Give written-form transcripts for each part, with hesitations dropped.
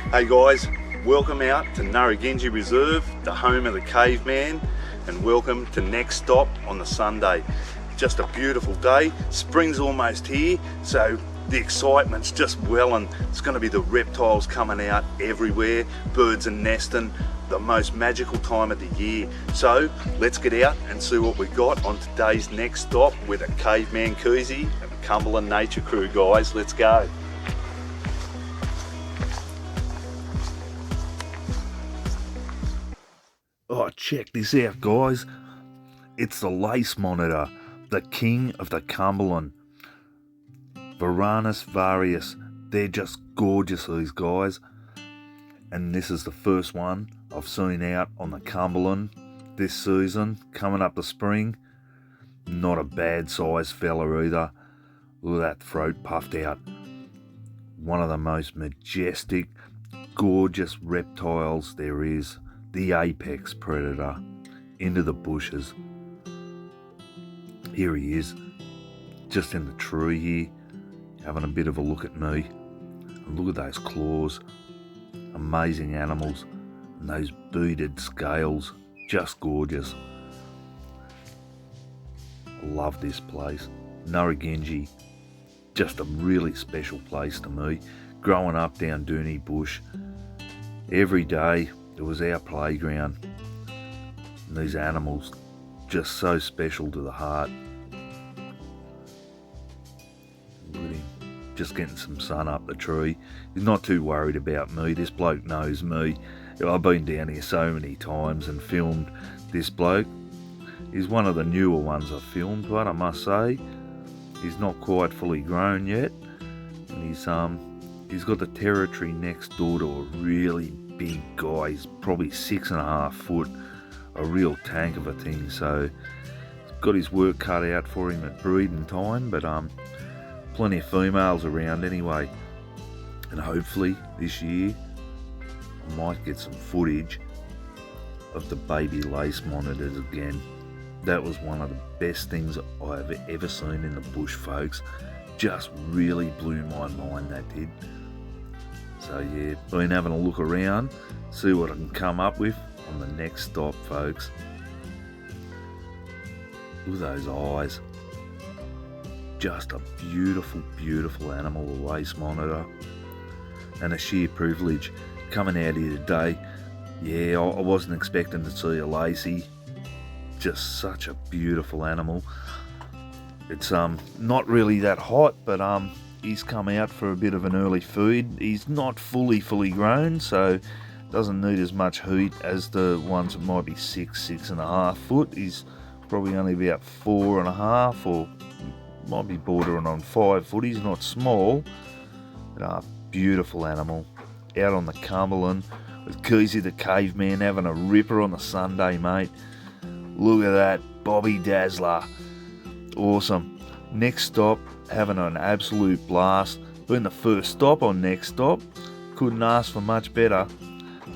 Hey guys, welcome out to Narragansett Reserve, the home of the caveman, and welcome to next stop on the Sunday. Just a beautiful day, spring's almost here, so the excitement's just welling. It's going to be the reptiles coming out everywhere, birds are nesting, the most magical time of the year. So let's get out and see what we got on today's next stop with a caveman koozie and the Cumberland Nature Crew, guys. Let's go. Oh, check this out, guys. It's the lace monitor, the king of the Cumberland. Varanus varius. They're just gorgeous, these guys. And this is the first one I've seen out on the Cumberland this season, coming up the spring. Not a bad size fella either. Look at that throat puffed out. One of the most majestic, gorgeous reptiles there is. The apex predator, into the bushes. Here he is, just in the tree here, having a bit of a look at me. And look at those claws, amazing animals, and those beaded scales, just gorgeous. I love this place, Narragansett, just a really special place to me. Growing up down Dooney Bush, every day it was our playground, and these animals just so special to the heart. Look at him, just getting some sun up the tree. He's not too worried about me. This bloke knows me. I've been down here so many times and filmed this bloke. He's one of the newer ones I've filmed, but I must say, he's not quite fully grown yet. And he's got the territory next door to a really big guy. He's probably 6.5 foot, a real tank of a thing, so he's got his work cut out for him at breeding time, but plenty of females around anyway. And hopefully this year I might get some footage of the baby lace monitors again. That was one of the best things I've ever seen in the bush, folks. Just really blew my mind, that did. So yeah, been having a look around, see what I can come up with on the next stop, folks. Look at those eyes. Just a beautiful, beautiful animal, the lace monitor. And a sheer privilege coming out here today. Yeah, I wasn't expecting to see a lacy. Just such a beautiful animal. It's not really that hot, but he's come out for a bit of an early feed. He's not fully grown, so doesn't need as much heat as the ones that might be 6.5 foot. He's probably only about 4.5, or might be bordering on 5 foot. He's not small, but beautiful animal. Out on the Cumberland with Keezy the caveman having a ripper on the Sunday, mate. Look at that, Bobby Dazzler. Awesome. Next stop, having an absolute blast. Been the first stop on next stop. Couldn't ask for much better.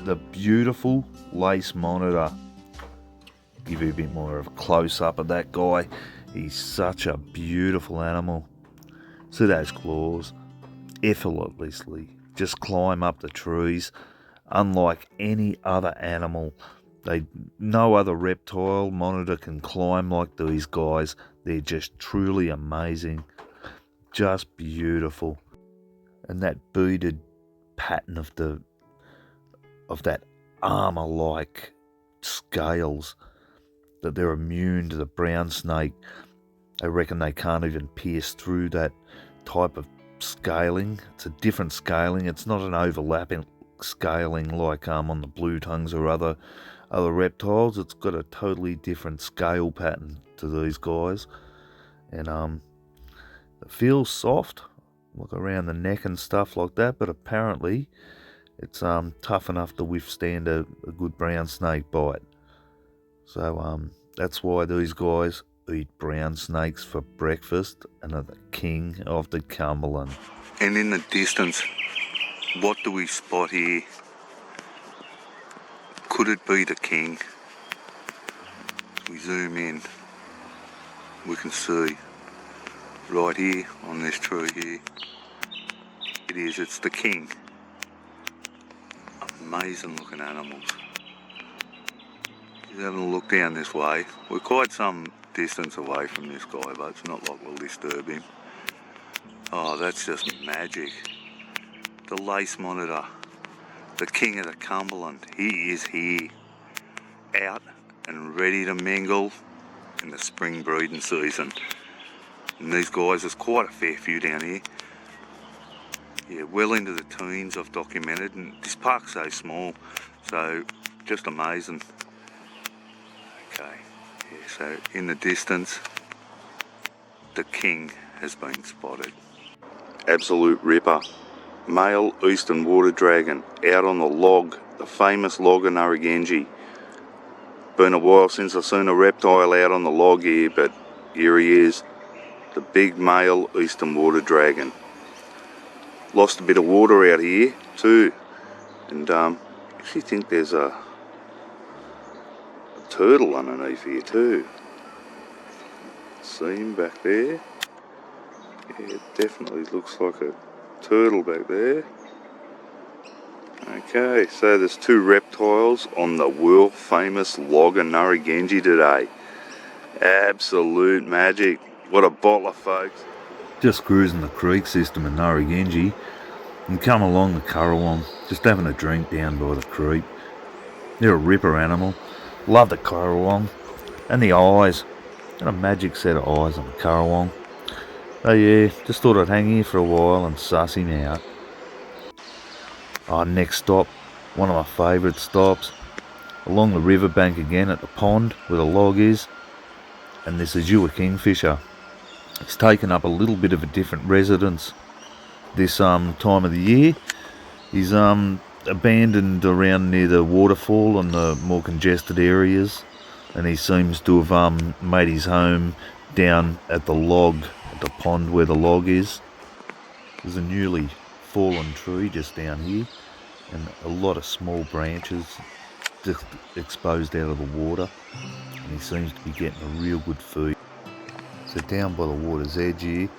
The beautiful lace monitor. Give you a bit more of a close up of that guy. He's such a beautiful animal. See those claws? Effortlessly just climb up the trees. Unlike any other animal. No other reptile monitor can climb like these guys. They're just truly amazing. Just beautiful. And that beaded pattern of that armor-like scales, that they're immune to the brown snake. I reckon they can't even pierce through that type of scaling. It's a different scaling. It's not an overlapping scaling like on the blue tongues or other reptiles. It's got a totally different scale pattern to these guys, and it feels soft, like around the neck and stuff like that, but apparently it's tough enough to withstand a good brown snake bite. So that's why these guys eat brown snakes for breakfast and are the king of the Cumberland. And in the distance, what do we spot here? Could it be the king? As we zoom in, we can see right here on this tree here, it is, it's the king. Amazing looking animals. He's having a look down this way. We're quite some distance away from this guy, but it's not like we'll disturb him. Oh, that's just magic. The lace monitor, the king of the Cumberland, he is here, out and ready to mingle in the spring breeding season. And these guys, there's quite a fair few down here. Yeah, well into the teens I've documented, and this park's so small, so just amazing. Okay, yeah, so in the distance, the king has been spotted. Absolute ripper. Male eastern water dragon out on the log, the famous log in Narragansett. Been a while since I've seen a reptile out on the log here, but here he is, the big male eastern water dragon. Lost a bit of water out here too, and I actually think there's a turtle underneath here too. See him back there? Yeah, it definitely looks like a turtle back there. Okay, so there's two reptiles on the world famous log in Narragansett today. Absolute magic. What a bottler, folks. Just cruising the creek system in Narragansett and come along the Currawong, just having a drink down by the creek. They're a ripper animal. Love the Currawong and the eyes. Got a magic set of eyes on the Currawong. Oh yeah, just thought I'd hang here for a while and suss him out. Our next stop, one of my favourite stops, along the riverbank again at the pond where the log is, and this azure kingfisher. It's taken up a little bit of a different residence this time of the year. He's abandoned around near the waterfall and the more congested areas, and he seems to have made his home down at the log, at the pond where the log is. There's a newly fallen tree just down here and a lot of small branches just exposed out of the water, and he seems to be getting a real good feed. So down by the water's edge here,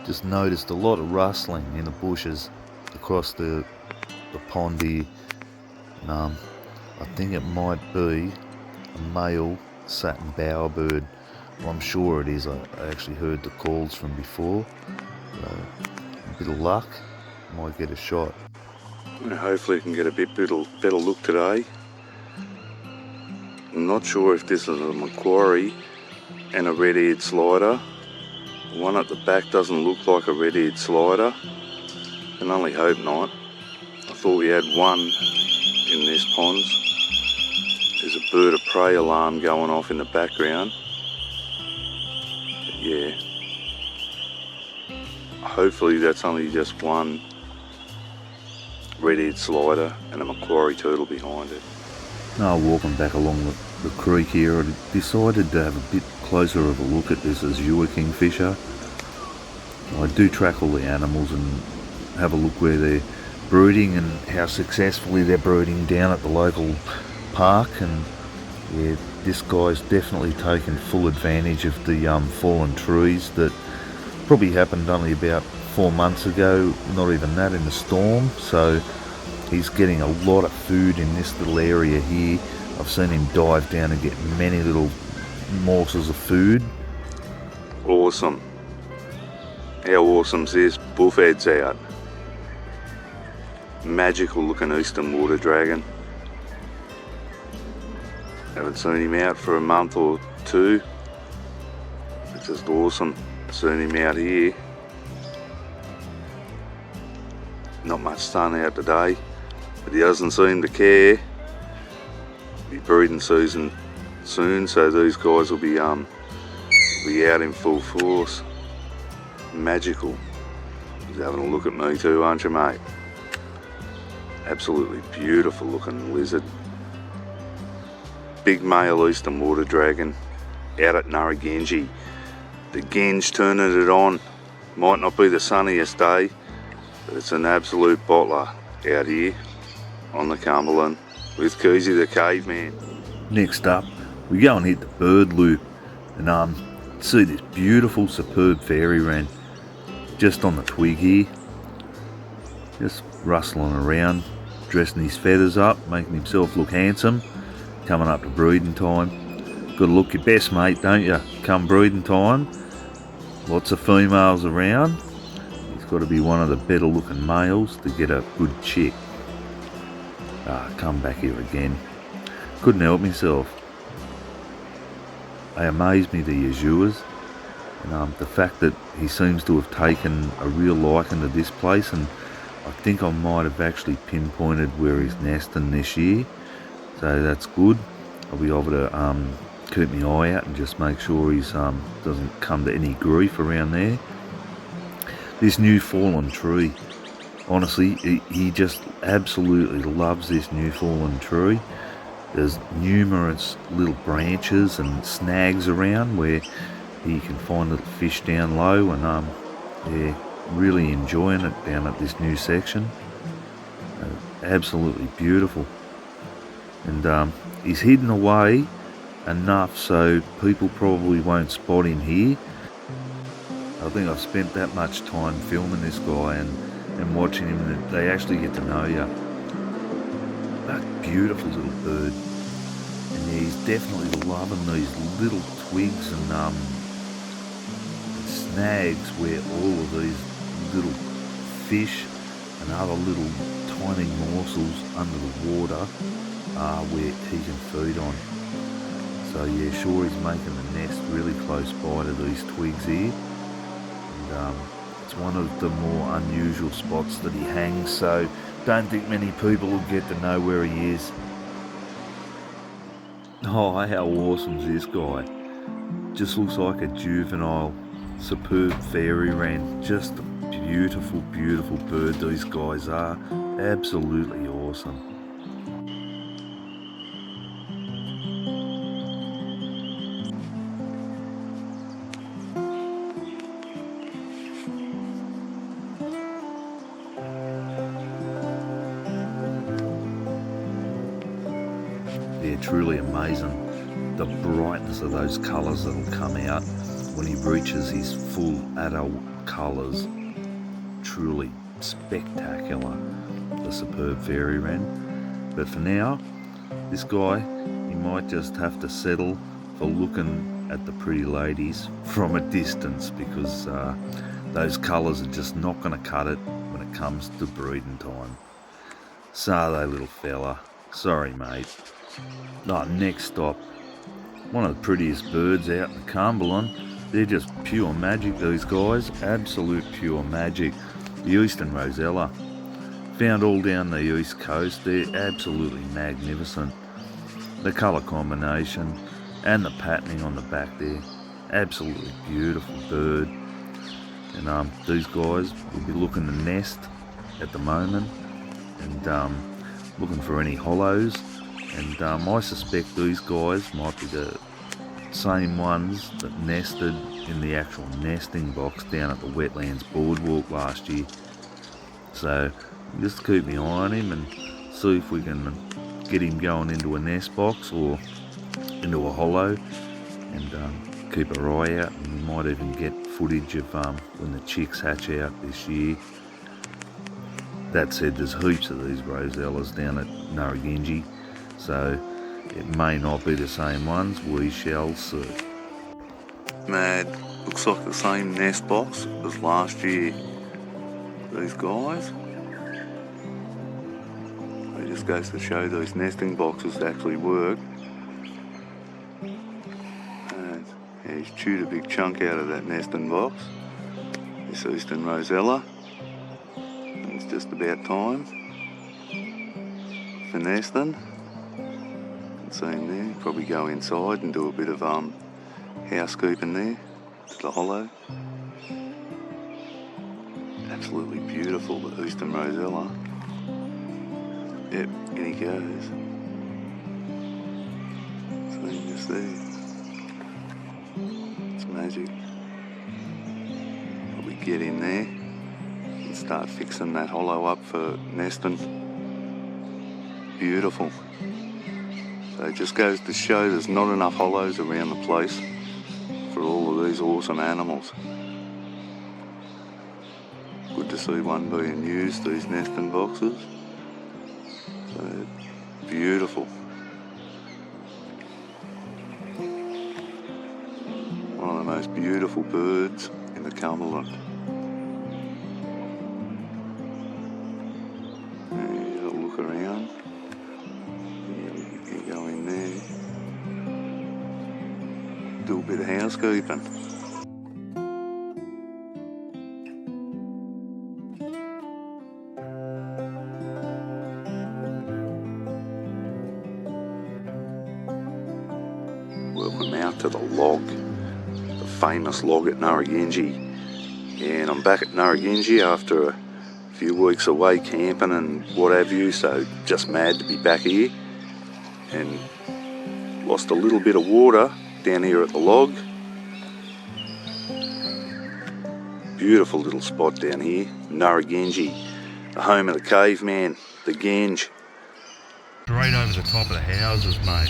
just noticed a lot of rustling in the bushes across the pond here. And, I think it might be a male satin bowerbird. Well, I'm sure it is. I actually heard the calls from before. So a bit of luck, might get a shot. And hopefully we can get a bit better look today. I'm not sure if this is a Macquarie and a red-eared slider. The one at the back doesn't look like a red-eared slider. Can only hope not. I thought we had one in this pond. There's a bird of prey alarm going off in the background. But yeah. Hopefully that's only just one red-eared slider and a Macquarie turtle behind it. Now walking back along the creek here, I decided to have a bit closer of a look at this azure kingfisher. I do track all the animals and have a look where they're brooding and how successfully they're brooding down at the local park, and yeah, this guy's definitely taken full advantage of the fallen trees that probably happened only about 4 months ago, not even that, in the storm. So he's getting a lot of food in this little area here. I've seen him dive down and get many little morsels of food. Awesome. How awesome's this? Bullhead's out. Magical looking eastern water dragon. Haven't seen him out for a month or two. It's just awesome seeing him out here. Not much sun out today, but he doesn't seem to care. Be breeding season soon, so these guys will be out in full force. Magical. He's having a look at me too, aren't you, mate? Absolutely beautiful looking lizard. Big male eastern water dragon out at Narragansett. The Genge turning it on. Might not be the sunniest day, but it's an absolute bottler out here on the Cumberland with Keezy the caveman. Next up, we go and hit the bird loop and see this beautiful superb fairy wren just on the twig here, just rustling around, dressing his feathers up, making himself look handsome. Coming up to breeding time. Got to look your best, mate, don't you? Come breeding time, lots of females around. He's got to be one of the better looking males to get a good chick. Come back here again. Couldn't help myself. They amaze me, the Azuras. And the fact that he seems to have taken a real liking to this place, and I think I might have actually pinpointed where he's nesting this year, so that's good. I'll be able to keep my eye out and just make sure he's doesn't come to any grief around there. This new fallen tree, honestly, he just absolutely loves this new fallen tree. There's numerous little branches and snags around where he can find little fish down low, and yeah, really enjoying it down at this new section. Absolutely beautiful. And he's hidden away enough so people probably won't spot him here. I think I've spent that much time filming this guy and watching him that they actually get to know you. That beautiful little bird. And yeah, he's definitely loving these little twigs and snags where all of these little fish and other little tiny morsels under the water are where he can feed on. So yeah, sure, he's making the nest really close by to these twigs here, and it's one of the more unusual spots that he hangs, so don't think many people will get to know where he is. Oh, how awesome is this guy? Just looks like a juvenile superb fairy wren. Just a beautiful, beautiful bird these guys are. Absolutely awesome. They're truly amazing. The brightness of those colours that'll come out when he reaches his full adult colours. Truly spectacular, the superb fairy wren. But for now, this guy, he might just have to settle for looking at the pretty ladies from a distance, because those colours are just not going to cut it when it comes to breeding time. Sorry, little fella. Sorry, mate. Next stop. One of the prettiest birds out in the Cumberland. They're just pure magic, these guys. Absolute pure magic. The Eastern Rosella. Found all down the east coast. They're absolutely magnificent. The colour combination and the patterning on the back there. Absolutely beautiful bird. And these guys will be looking to nest at the moment, and looking for any hollows. And I suspect these guys might be the same ones that nested in the actual nesting box down at the Wetlands Boardwalk last year. So just keep my eye on him and see if we can get him going into a nest box or into a hollow, and keep our eye out, and we might even get footage of when the chicks hatch out this year. That said, there's heaps of these rosellas down at Narragansett, so it may not be the same ones. We shall see. Mad, looks like the same nest box as last year. These guys. It just goes to show those nesting boxes actually work. And yeah, he's chewed a big chunk out of that nesting box. This Eastern Rosella. It's just about time for nesting. See him there, probably go inside and do a bit of housekeeping there to the hollow. Absolutely beautiful, the Eastern Rosella. Yep, in he goes. See him just there. It's magic. Probably get in there and start fixing that hollow up for nesting. Beautiful. So it just goes to show there's not enough hollows around the place for all of these awesome animals. Good to see one being used, these nesting boxes. Beautiful. One of the most beautiful birds in the Cumberland. Yeah, look around. You go in there. Do a bit of housekeeping. Welcome out to the log, the famous log at Narragansett. And I'm back at Narragansett after a few weeks away camping and what have you, so just mad to be back here. And lost a little bit of water down here at the log. Beautiful little spot down here, Narragansett, the home of the caveman, the Gange. Straight over the top of the houses, mate.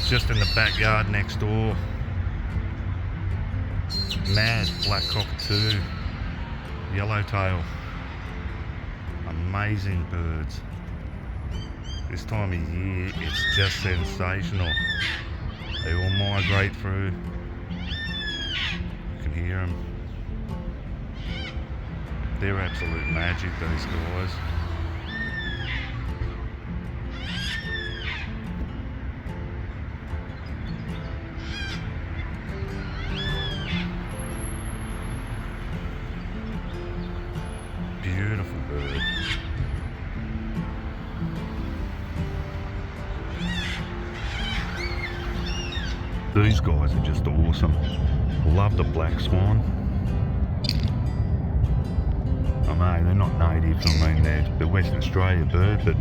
Just in the backyard next door. Mad black cockatoo, yellowtail, amazing birds. This time of year it's just sensational. They all migrate through. You can hear them. They're absolute magic, those guys. Beautiful bird. These guys are just awesome. Love the black swan. I know they're not native, I mean they're Western Australia bird, but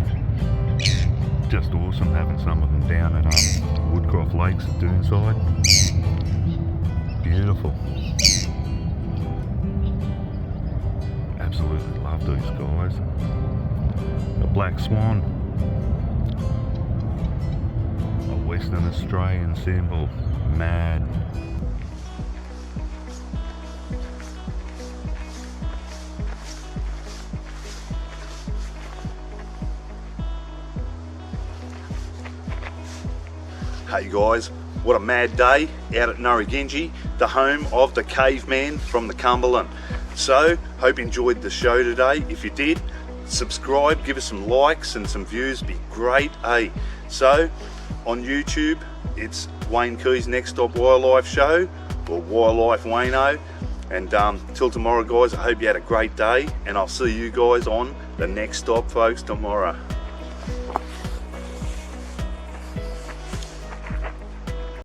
just awesome having some of them down at Woodcroft Lakes at Doonside. Beautiful. Absolutely love these guys. The black swan, a Western Australian symbol, mad. Hey guys, what a mad day out at Narragansett, the home of the caveman from the Cumberland. So, hope you enjoyed the show today. If you did, subscribe, give us some likes and some views, be great, eh? So, on YouTube, it's Wayne Key's Next Stop Wildlife Show, or Wildlife Wayno. And till tomorrow guys, I hope you had a great day, and I'll see you guys on the next stop folks tomorrow.